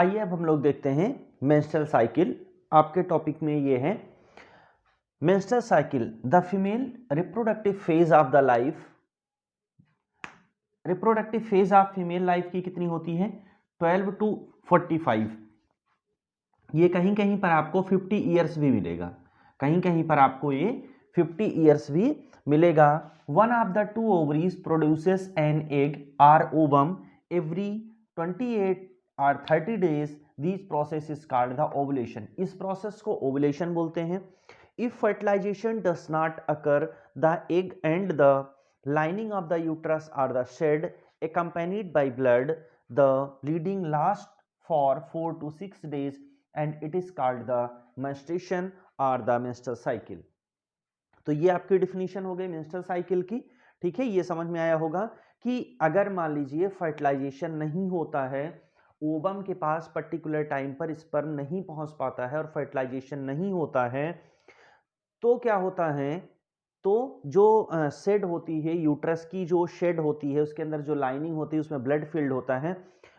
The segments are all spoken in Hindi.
आइए अब हम लोग देखते हैं मेंस्ट्रुअल साइकिल। आपके टॉपिक में ये है menstrual cycle, the female reproductive phase of the life. Reproductive phase of female life की कितनी होती है? 12 टू 45। ये कहीं कहीं पर आपको 50 ईयर्स भी मिलेगा, कहीं कहीं पर आपको ये 50 ईयर्स भी मिलेगा। One of the two ovaries produces an egg or ovum every 28 और 30 days. This process is called the ovulation. इस प्रोसेस को ओवुलेशन बोलते हैं। If fertilisation does not occur, the egg and the lining of the uterus are the shed accompanied by blood. The bleeding lasts for 4 to 6 days and it is called the menstruation or the menstrual cycle. तो ये आपकी डिफिनीशन हो गई मेंस्ट्रुअल साइकिल की। ठीक है, ये समझ में आया होगा कि अगर मान लीजिए फर्टिलाइजेशन नहीं होता है, ओवम के पास पर्टिकुलर टाइम पर स्पर्म नहीं पहुंच पाता है और फर्टिलाइजेशन नहीं होता है, तो क्या होता है, तो जो शेड होती है, यूट्रस की जो शेड होती है, उसके अंदर जो लाइनिंग होती है, उसमें ब्लड फिल्ड होता है,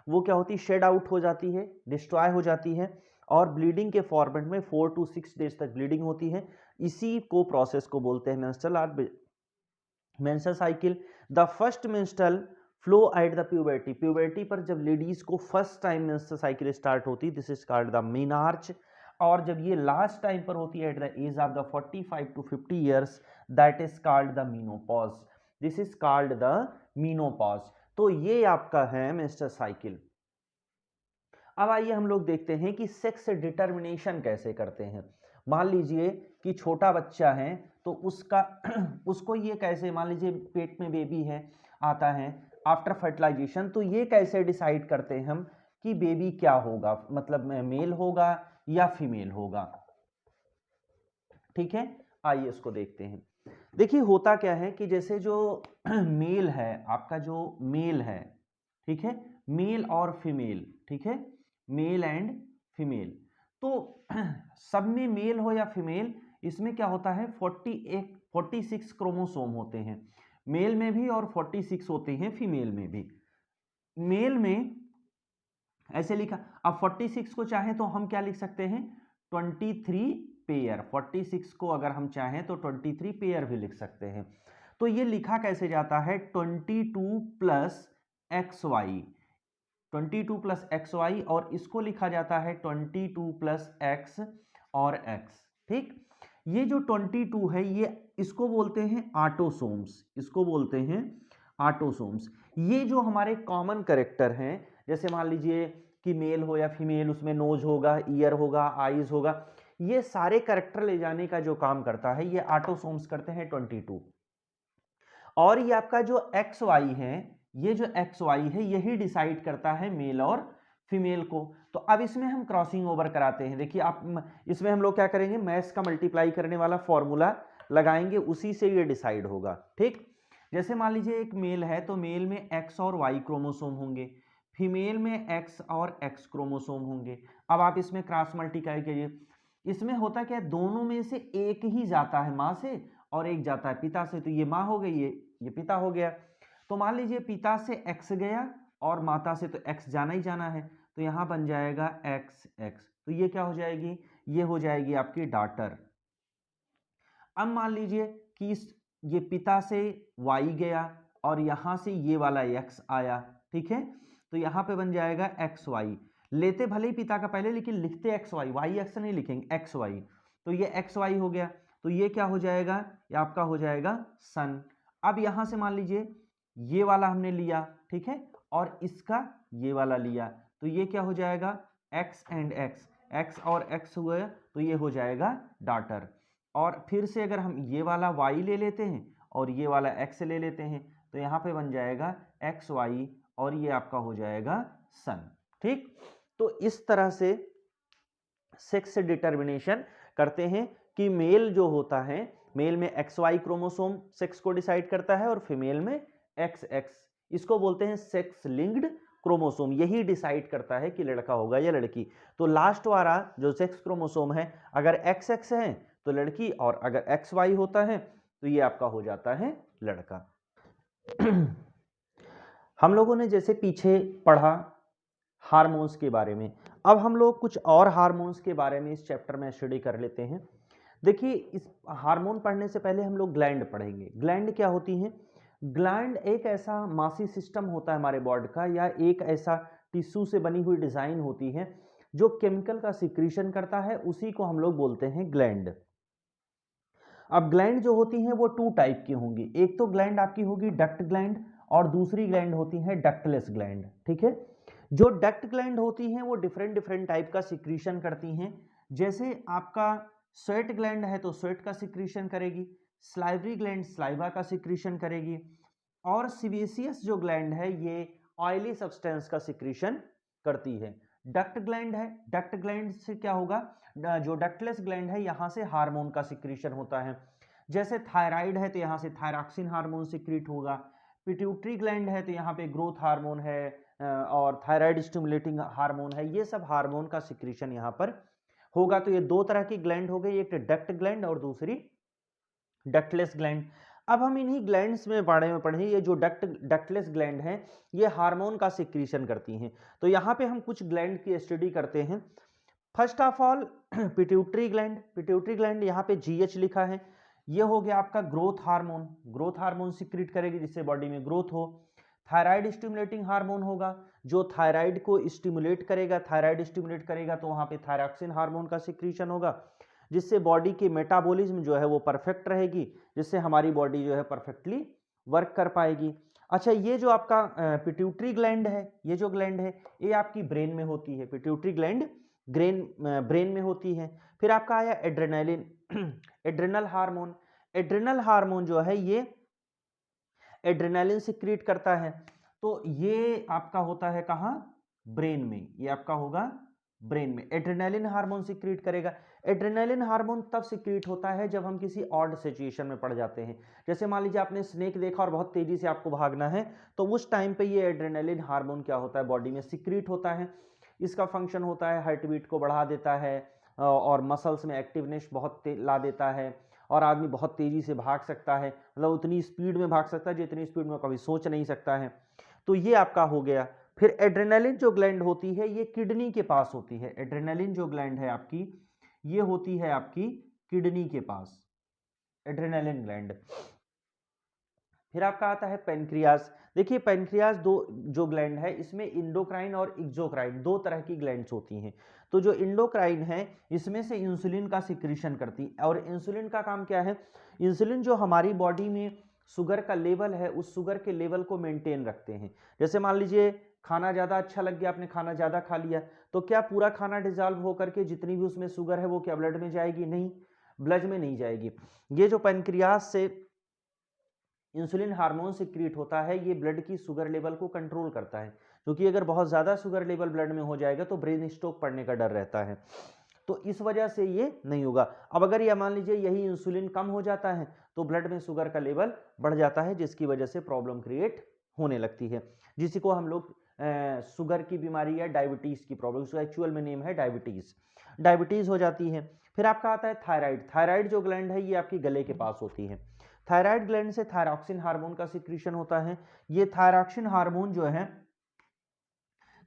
वो क्या होती है, शेड आउट हो जाती है, डिस्ट्रॉय हो जाती है और ब्लीडिंग के फॉर्मेट में 4 टू 6 डेज तक ब्लीडिंग होती है। इसी को प्रोसेस को बोलते हैं menstrual cycle. The first menstrual flow at the puberty. Puberty पर जब लेडीज को first time menstrual cycle start होती है, this is called the menarche. और जब ये लास्ट टाइम पर होती है at the age of the 45 to 50 years, that is called the menopause. This is called the menopause. तो ये आपका है मेंस्ट्रुअल साइकिल। अब आइए हम लोग देखते हैं कि सेक्स डिटर्मिनेशन कैसे करते हैं। मान लीजिए कि छोटा बच्चा है तो उसका उसको ये कैसे, मान लीजिए पेट में बेबी है, आता है आफ्टर फर्टिलाइजेशन, तो ये कैसे डिसाइड करते हैं हम कि बेबी क्या होगा, मतलब मेल होगा या फीमेल होगा। ठीक है, आइए इसको देखते हैं। देखिए होता क्या है कि जैसे जो मेल है, आपका जो मेल है, ठीक है, मेल और फीमेल, ठीक है, मेल एंड फीमेल, तो सब में मेल हो या फीमेल, इसमें क्या होता है 46 क्रोमोसोम होते हैं, मेल में भी और 46 होते हैं फीमेल में भी। मेल में ऐसे लिखा, अब 46 को चाहें तो हम क्या लिख सकते हैं 23 पेयर। 46 को अगर हम चाहें तो 23 पेयर भी लिख सकते हैं। तो ये लिखा कैसे जाता है 22 plus X Y, 22 plus X Y, और इसको लिखा जाता है 22 प्लस एक्स और एक्स। ठीक, ये जो 22 है ये इसको बोलते हैं ऑटोसोम्स, इसको बोलते हैं ऑटोसोम्स। ये जो हमारे कॉमन कैरेक्टर हैं, जैसे मान लीजिए कि मेल हो या फीमेल, उसमें नोज होगा, ईयर होगा, आईज होगा, ये सारे कैरेक्टर ले जाने का जो काम करता है ये ऑटोसोम्स करते हैं 22। और ये आपका जो एक्स वाई है, ये जो एक्स वाई है यही डिसाइड करता है मेल और फीमेल को। तो अब इसमें हम क्रॉसिंग ओवर कराते हैं। देखिए आप इसमें हम लोग क्या करेंगे, मैथ्स का मल्टीप्लाई करने वाला फॉर्मूला लगाएंगे, उसी से ये डिसाइड होगा। ठीक, जैसे मान लीजिए एक मेल है तो मेल में एक्स और वाई क्रोमोसोम होंगे, फीमेल में एक्स और एक्स क्रोमोसोम होंगे। अब आप इसमें क्रॉस मल्टीप्लाई कीजिए, इसमें होता क्या है, दोनों में से एक ही जाता है माँ से और एक जाता है पिता से, तो ये माँ हो गई, ये पिता हो गया। तो मान लीजिए पिता से एक्स गया और माता से तो एक्स जाना ही जाना है, तो यहां बन जाएगा एक्स एक्स, तो ये क्या हो जाएगी, ये हो जाएगी आपकी डॉटर। अब मान लीजिए कि ये पिता से वाई गया और यहां से ये वाला एक्स आया, ठीक है, तो यहां पे बन जाएगा एक्स वाई। लेते भले ही पिता का पहले, लेकिन लिखते एक्स वाई, वाई एक्स नहीं लिखेंगे, एक्स वाई, तो ये एक्स वाई हो गया। तो ये क्या हो जाएगा, ये आपका हो जाएगा सन। अब यहां से मान लीजिए ये वाला हमने लिया, ठीक है, और इसका ये वाला लिया, तो ये क्या हो जाएगा एक्स एंड एक्स, एक्स और एक्स हुए, तो ये हो जाएगा डॉटर। और फिर से अगर हम ये वाला y ले लेते हैं और ये वाला x ले लेते हैं, तो यहाँ पे बन जाएगा एक्स वाई और ये आपका हो जाएगा सन। ठीक, तो इस तरह से सेक्स डिटर्मिनेशन करते हैं कि मेल जो होता है, मेल में एक्स वाई क्रोमोसोम सेक्स को डिसाइड करता है और फीमेल में एक्स एक्स, इसको बोलते हैं सेक्स लिंक्ड क्रोमोसोम, यही डिसाइड करता है कि लड़का होगा या लड़की। तो लास्ट वाला जो सेक्स क्रोमोसोम है, अगर एक्स एक्स है तो लड़की, और अगर एक्स वाई होता है तो ये आपका हो जाता है लड़का। हम लोगों ने जैसे पीछे पढ़ा हार्मोन्स के बारे में। अब हम लोग कुछ और हार्मोन्स के बारे में इस चैप्टर में स्टडी कर लेते हैं। देखिए, इस हार्मोन पढ़ने से पहले हम लोग ग्लैंड पढ़ेंगे। ग्लैंड क्या होती हैं? ग्लैंड एक ऐसा मासी सिस्टम होता है हमारे बॉडी का, या एक ऐसा टिश्यू से बनी हुई डिजाइन होती है जो केमिकल का सिक्रीशन करता है, उसी को हम लोग बोलते हैं ग्लैंड। अब ग्लैंड जो होती हैं वो टू टाइप की होंगी। एक तो ग्लैंड आपकी होगी डक्ट ग्लैंड, और दूसरी ग्लैंड होती है डक्टलेस ग्लैंड। ठीक है, जो डक्ट ग्लैंड होती हैं वो डिफरेंट डिफरेंट टाइप का सिक्रीशन करती हैं। जैसे आपका स्वेट ग्लैंड है तो स्वेट का सिक्रीशन करेगी, स्लाइवरी ग्लैंड स्लाइवा का सिक्रीशन करेगी, और सिवेसियस जो ग्लैंड है ये ऑयली सब्सटेंस का सिक्रीशन करती है। डक्ट ग्लैंड है, डक्ट ग्लैंड से क्या होगा, जो डक्टलेस ग्लैंड है यहाँ से हार्मोन का सिक्रीशन होता है। जैसे थायराइड है तो यहाँ से थायरॉक्सिन हार्मोन सिक्रीट होगा। पिट्यूटरी ग्लैंड है तो यहाँ पे ग्रोथ हार्मोन है, और थायराइड स्टिमुलेटिंग हार्मोन है। ये सब हार्मोन का सिक्रीशन यहाँ पर होगा। तो ये दो तरह की ग्लैंड हो गई, एक डक्ट ग्लैंड और दूसरी डक्टलेस ग्लैंड। अब हम इन्हीं ग्लैंड्स में बारे में पढ़ें। ये जो डक्टलेस ग्लैंड हैं ये हार्मोन का सिक्रीशन करती हैं। तो यहाँ पे हम कुछ ग्लैंड की स्टडी करते हैं। First of all pituitary gland. Pituitary gland यहाँ पे जीएच लिखा है, ये हो गया आपका growth hormone. Growth hormone secrete करेगी जिससे बॉडी में ग्रोथ हो। थायराइड स्टिमुलेटिंग हार्मोन होगा जो थायराइड को स्टिमुलेट करेगा। थायराइड स्टिमुलेट करेगा तो वहाँ पे थायरॉक्सिन हार्मोन का सिक्रीशन होगा, जिससे बॉडी की मेटाबॉलिज्म जो है वो परफेक्ट रहेगी, जिससे हमारी बॉडी जो है परफेक्टली वर्क कर पाएगी। अच्छा, ये जो आपका पिट्यूटरी ग्लैंड है, ये जो ग्लैंड है ये आपकी ब्रेन में होती है। पिट्यूटरी ग्लैंड ब्रेन में होती है। फिर आपका आया adrenaline, adrenal hormone. Adrenal hormone जो है ये एड्रेनालिन सिक्रीट करता है। तो ये आपका होता है कहाँ? ब्रेन में। ये आपका होगा ब्रेन में। एड्रेनालिन हार्मोन सिक्रीट करेगा। एड्रेनालिन हार्मोन तब सिक्रीट होता है जब हम किसी ऑड सिचुएशन में पड़ जाते हैं। जैसे मान लीजिए आपने स्नेक देखा और बहुत तेजी से आपको भागना है, तो उस टाइम पे ये एड्रेनालिन हार्मोन क्या होता है, बॉडी में सिक्रीट होता है। इसका फंक्शन होता है हार्ट बीट को बढ़ा देता है, और मसल्स में एक्टिवनेस बहुत ला देता है, और आदमी बहुत तेजी से भाग सकता है, मतलब उतनी स्पीड में भाग सकता है जितनी स्पीड में कभी सोच नहीं सकता है। तो ये आपका हो गया। फिर एड्रेनालिन जो ग्लैंड होती है ये किडनी के पास होती है। एड्रेनालिन जो ग्लैंड है आपकी ये होती है आपकी किडनी के पास, एड्रेनालिन ग्लैंड। फिर आपका आता है पेनक्रियास। देखिए पेनक्रियास दो जो ग्लैंड है इसमें इंडोक्राइन और एक्सोक्राइन दो तरह की ग्लैंड्स होती हैं। तो जो इंडोक्राइन है इसमें से इंसुलिन का सिक्रीशन करती है, और इंसुलिन का काम क्या है, इंसुलिन जो हमारी बॉडी में शुगर का लेवल है उस शुगर के लेवल को मेंटेन रखते हैं। जैसे मान लीजिए खाना ज़्यादा अच्छा लग गया, आपने खाना ज़्यादा खा लिया, तो क्या पूरा खाना डिजॉल्व होकर के जितनी भी उसमें शुगर है वो क्या ब्लड में जाएगी? नहीं, ब्लड में नहीं जाएगी। ये जो पेनक्रियास से इंसुलिन हार्मोन सिक्रीट होता है ये ब्लड की शुगर लेवल को कंट्रोल करता है, क्योंकि अगर बहुत ज़्यादा शुगर लेवल ब्लड में हो जाएगा तो ब्रेन स्ट्रोक पड़ने का डर रहता है। तो इस वजह से ये नहीं होगा। अब अगर ये मान लीजिए यही इंसुलिन कम हो जाता है तो ब्लड में शुगर का लेवल बढ़ जाता है, जिसकी वजह से प्रॉब्लम क्रिएट होने लगती है, जिसी को हम लोग शुगर की बीमारी या डायबिटीज़ की प्रॉब्लम, उसका एक्चुअल में नेम है डायबिटीज़, डायबिटीज़ हो जाती है। फिर आपका आता है थायराइड। थायराइड जो ग्लैंड है ये आपकी गले के पास होती है। थायराइड ग्लैंड से थायरॉक्सिन हार्मोन का सिक्रीशन होता है। ये थायरॉक्सिन हार्मोन जो है,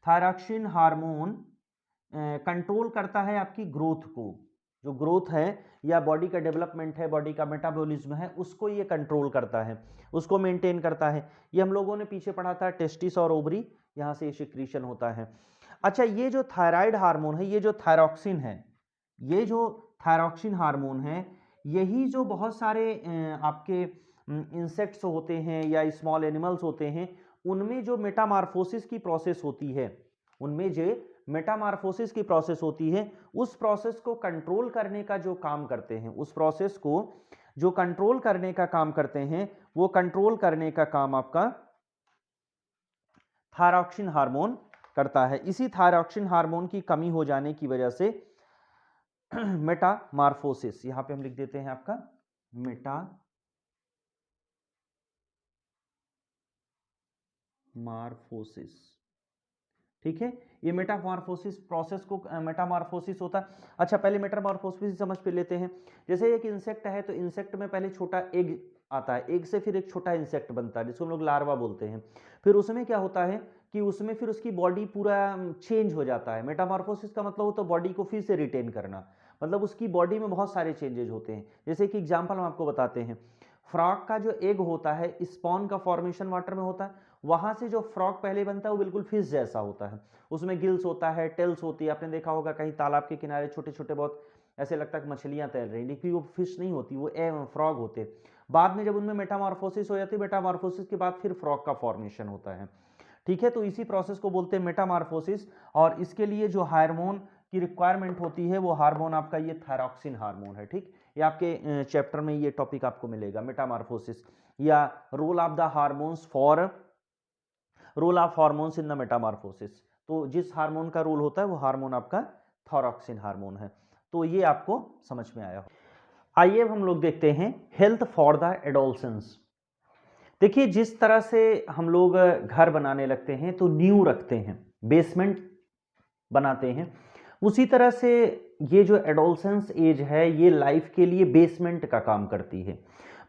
थायरॉक्सिन हार्मोन कंट्रोल करता है आपकी ग्रोथ को। जो ग्रोथ है या बॉडी का डेवलपमेंट है, बॉडी का मेटाबॉलिज्म है, उसको ये कंट्रोल करता है, उसको मेंटेन करता है। ये हम लोगों ने पीछे पढ़ा था, टेस्टिस और ओवरी, यहाँ से ये सिक्रीशन होता है। अच्छा, ये जो थायराइड हार्मोन है, ये जो थायरॉक्सिन है, ये जो थायरॉक्सिन हार्मोन है, यही जो बहुत सारे आपके इंसेक्ट्स होते हैं या स्मॉल एनिमल्स होते हैं, उनमें जो मेटामार्फोसिस की प्रोसेस होती है, उनमें जो मेटामार्फोसिस की प्रोसेस होती है, उस प्रोसेस को कंट्रोल करने का जो काम करते हैं, उस प्रोसेस को जो कंट्रोल करने का काम करते हैं, वो कंट्रोल करने का काम आपका थायरॉक्सिन हार्मोन करता है। इसी थायरॉक्सिन हार्मोन की कमी हो जाने की वजह से मेटामार्फोसिस, यहां पे हम लिख देते हैं आपका मेटामार्फोसिस। ठीक है, ये मेटामॉर्फोसिस प्रोसेस को मेटामॉर्फोसिस होता है। अच्छा, पहले मेटामॉर्फोसिस समझ पे लेते हैं। जैसे एक इंसेक्ट है तो इंसेक्ट में पहले छोटा एग आता है, एग से फिर एक छोटा इंसेक्ट बनता है जिसको हम लोग लार्वा बोलते हैं। फिर उसमें क्या होता है कि उसमें फिर उसकी बॉडी पूरा चेंज हो जाता है। मेटामॉर्फोसिस का मतलब होता है बॉडी को फिर से रिटेन करना, मतलब उसकी बॉडी में बहुत सारे चेंजेज होते हैं। जैसे कि एग्जांपल हम आपको बताते हैं, फ्रॉग का जो एग होता है, स्पॉन का फॉर्मेशन वाटर में होता है, वहां से जो फ्रॉग पहले बनता है वो बिल्कुल फिश जैसा होता है, उसमें गिल्स होता है, टेल्स होती है। आपने देखा होगा कहीं तालाब के किनारे छोटे छोटे बहुत ऐसे लगता है कि मछलियां तैर रही, लेकिन वो फिश नहीं होती, वो फ्रॉग होते। बाद में जब उनमें मेटामॉर्फोसिस हो जाती है, मेटामॉर्फोसिस के बाद फिर फ्रॉग का फॉर्मेशन होता है। ठीक है, तो इसी प्रोसेस को बोलते हैं मेटामॉर्फोसिस। और इसके लिए जो हार्मोन की रिक्वायरमेंट होती है वो हार्मोन आपका ये थायरॉक्सिन हार्मोन है। ठीक, ये आपके चैप्टर में ये टॉपिक आपको मिलेगा, मेटामॉर्फोसिस या role of the hormones for role of hormones in the metamorphosis. तो जिस हार्मोन का रोल होता है वो हार्मोन आपका थायरॉक्सिन हार्मोन है। तो ये आपको समझ में आया। आइए अब हम लोग देखते हैं हेल्थ फॉर द एडोलसेंस। देखिए, जिस तरह से हम लोग घर बनाने लगते हैं तो नींव रखते हैं, बेसमेंट बनाते हैं, उसी तरह से ये जो एडोलसेंस एज है ये लाइफ के लिए बेसमेंट का काम करती है।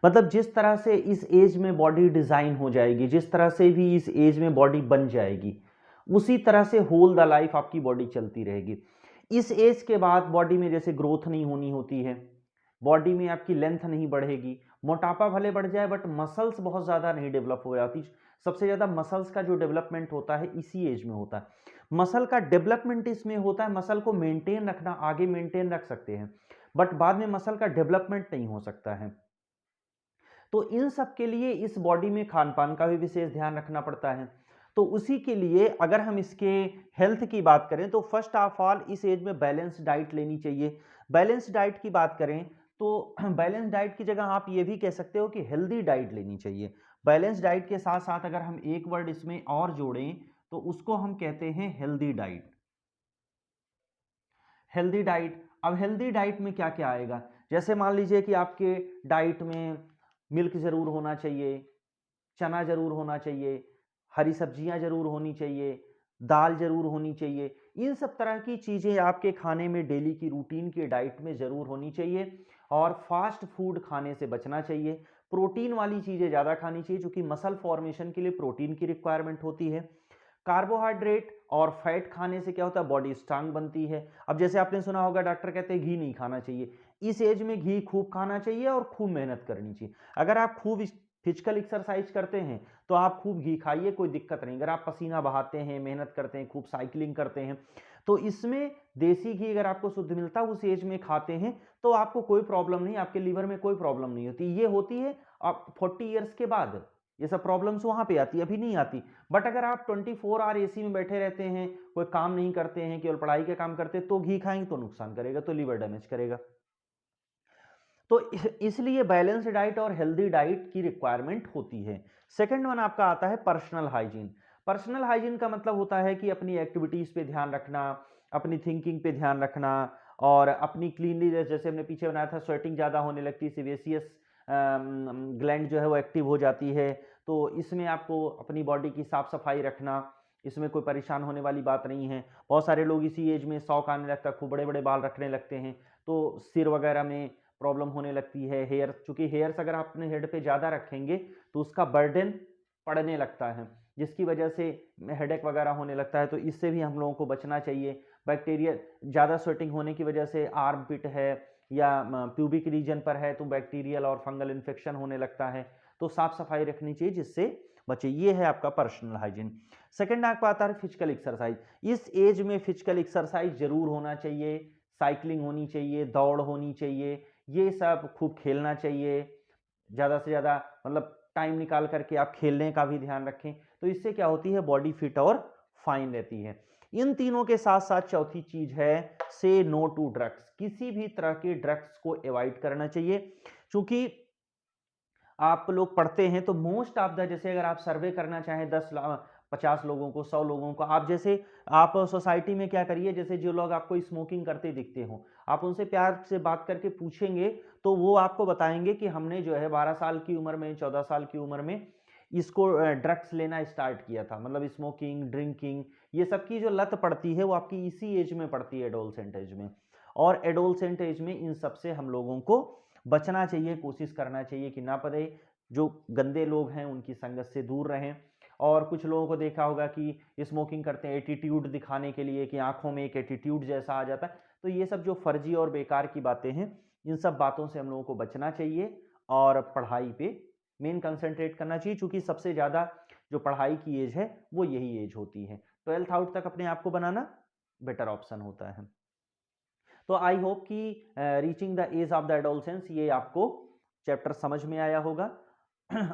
मतलब जिस तरह से इस एज में बॉडी डिजाइन हो जाएगी, जिस तरह से भी इस एज में बॉडी बन जाएगी, उसी तरह से होल द लाइफ आपकी बॉडी चलती रहेगी। इस एज के बाद बॉडी में जैसे ग्रोथ नहीं होनी होती है, बॉडी में आपकी लेंथ नहीं बढ़ेगी, मोटापा भले बढ़ जाए बट मसल्स बहुत ज्यादा नहीं डेवलप हो जाती। सबसे ज्यादा मसल्स का जो डेवलपमेंट होता है इसी एज में होता है। मसल का डेवलपमेंट इसमें होता है, मसल को मेंटेन रखना, आगे मेंटेन रख सकते हैं बट बाद में मसल का डेवलपमेंट नहीं हो सकता है। तो इन सब के लिए इस बॉडी में खान पान का भी विशेष ध्यान रखना पड़ता है। तो उसी के लिए अगर हम इसके हेल्थ की बात करें तो फर्स्ट ऑफ ऑल इस एज में बैलेंस डाइट लेनी चाहिए। बैलेंस डाइट की बात करें तो बैलेंस डाइट की जगह आप ये भी कह सकते हो कि हेल्दी डाइट लेनी चाहिए। बैलेंस डाइट के साथ साथ अगर हम एक वर्ड इसमें और जोड़ें तो उसको हम कहते हैं हेल्दी डाइट। हेल्दी डाइट, अब हेल्दी डाइट में क्या क्या आएगा, जैसे मान लीजिए कि आपके डाइट में मिल्क जरूर होना चाहिए, चना जरूर होना चाहिए, हरी सब्जियां जरूर होनी चाहिए, दाल जरूर होनी चाहिए। इन सब तरह की चीजें आपके खाने में डेली की रूटीन की डाइट में जरूर होनी चाहिए। और फास्ट फूड खाने से बचना चाहिए। प्रोटीन वाली चीजें ज्यादा खानी चाहिए क्योंकि मसल फॉर्मेशन के लिए प्रोटीन की रिक्वायरमेंट होती है। कार्बोहाइड्रेट और फैट खाने से क्या होता है, बॉडी स्ट्रांग बनती है। अब जैसे आपने सुना होगा डॉक्टर कहते हैं घी नहीं खाना चाहिए, इस एज में घी खूब खाना चाहिए और खूब मेहनत करनी चाहिए। अगर आप खूब फिजिकल एक्सरसाइज करते हैं तो आप खूब घी खाइए, कोई दिक्कत नहीं। अगर आप पसीना बहाते हैं, मेहनत करते हैं, खूब साइकिलिंग करते हैं, तो इसमें देसी घी अगर आपको शुद्ध मिलता है उस एज में खाते हैं तो आपको कोई प्रॉब्लम नहीं, आपके लीवर में कोई प्रॉब्लम नहीं होती। ये होती है अब 40 ईयर्स के बाद, ये सब प्रॉब्लम्स वहां पे आती है, अभी नहीं आती। बट अगर आप 24 आवर एसी में बैठे रहते हैं, कोई काम नहीं करते हैं, केवल पढ़ाई के काम करते हैं, तो घी खाएंगे तो नुकसान करेगा, तो लीवर डैमेज करेगा। तो इसलिए बैलेंस डाइट और हेल्दी डाइट की रिक्वायरमेंट होती है। सेकंड वन आपका आता है पर्सनल हाइजीन। पर्सनल हाइजीन का मतलब होता है कि अपनी एक्टिविटीज पे ध्यान रखना, अपनी थिंकिंग पे ध्यान रखना और अपनी क्लीनलीनेस, जैसे हमने पीछे बनाया था, स्वेटिंग ज्यादा होने लगती है, सेबेसियस ग्लैंड जो है वो एक्टिव हो जाती है। तो इसमें आपको अपनी बॉडी की साफ सफाई रखना, इसमें कोई परेशान होने वाली बात नहीं है। बहुत सारे लोग इसी एज में शौक आने लगता है, खूब बड़े बड़े बाल रखने लगते हैं, तो सिर वगैरह में प्रॉब्लम होने लगती है। हेयर, चूंकि हेयर्स अगर आप अपने हेड पे ज़्यादा रखेंगे तो उसका बर्डन पड़ने लगता है, जिसकी वजह से हेडेक वगैरह होने लगता है। तो इससे भी हम लोगों को बचना चाहिए। बैक्टीरिया ज़्यादा स्वेटिंग होने की वजह से आर्म पिट है या प्यूबिक रीजन पर है तो बैक्टीरियल और फंगल इन्फेक्शन होने लगता है। तो साफ सफाई रखनी चाहिए जिससे बचे। ये है आपका पर्सनल हाइजीन। सेकंड आपका आता है फिजिकल एक्सरसाइज। इस एज में फिजिकल एक्सरसाइज जरूर होना चाहिए, साइकिलिंग होनी चाहिए, दौड़ होनी चाहिए, ये सब खूब खेलना चाहिए। ज़्यादा से ज़्यादा मतलब टाइम निकाल करके आप खेलने का भी ध्यान रखें, तो इससे क्या होती है, बॉडी फिट और फाइन रहती है। इन तीनों के साथ साथ चौथी चीज है से नो टू ड्रग्स। किसी भी तरह के ड्रग्स को अवॉइड करना चाहिए, क्योंकि आप लोग पढ़ते हैं तो मोस्ट ऑफ द, जैसे अगर आप सर्वे करना चाहें 50 लोगों को, 100 लोगों को, आप जैसे आप सोसाइटी में क्या करिए, जैसे जो लोग आपको स्मोकिंग करते दिखते हो आप उनसे प्यार से बात करके पूछेंगे तो वो आपको बताएंगे कि हमने जो है 12 साल की उम्र में, 14 साल की उम्र में इसको ड्रग्स लेना स्टार्ट किया था। मतलब स्मोकिंग, ड्रिंकिंग, ये सब की जो लत पड़ती है वो आपकी इसी एज में पड़ती है, एडोलसेंट एज में। और एडोलसेंट एज में इन सब से हम लोगों को बचना चाहिए, कोशिश करना चाहिए कि ना पड़े। जो गंदे लोग हैं उनकी संगत से दूर रहें। और कुछ लोगों को देखा होगा कि स्मोकिंग करते हैं एटीट्यूड दिखाने के लिए, कि आंखों में एक एटीट्यूड जैसा आ जाता है। तो ये सब जो फर्जी और बेकार की बातें हैं, इन सब बातों से हम लोगों को बचना चाहिए और पढ़ाई पे मेन कंसंट्रेट करना चाहिए, क्योंकि सबसे ज़्यादा जो पढ़ाई की एज है वो यही एज होती है। 12th आउट तक अपने आप को बनाना बेटर ऑप्शन होता है। तो आई होप कि reaching the age of the adolescence ये आपको चैप्टर समझ में आया होगा।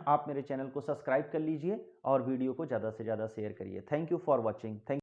आप मेरे चैनल को सब्सक्राइब कर लीजिए और वीडियो को ज़्यादा से ज़्यादा शेयर करिए। Thank you for watching. Thank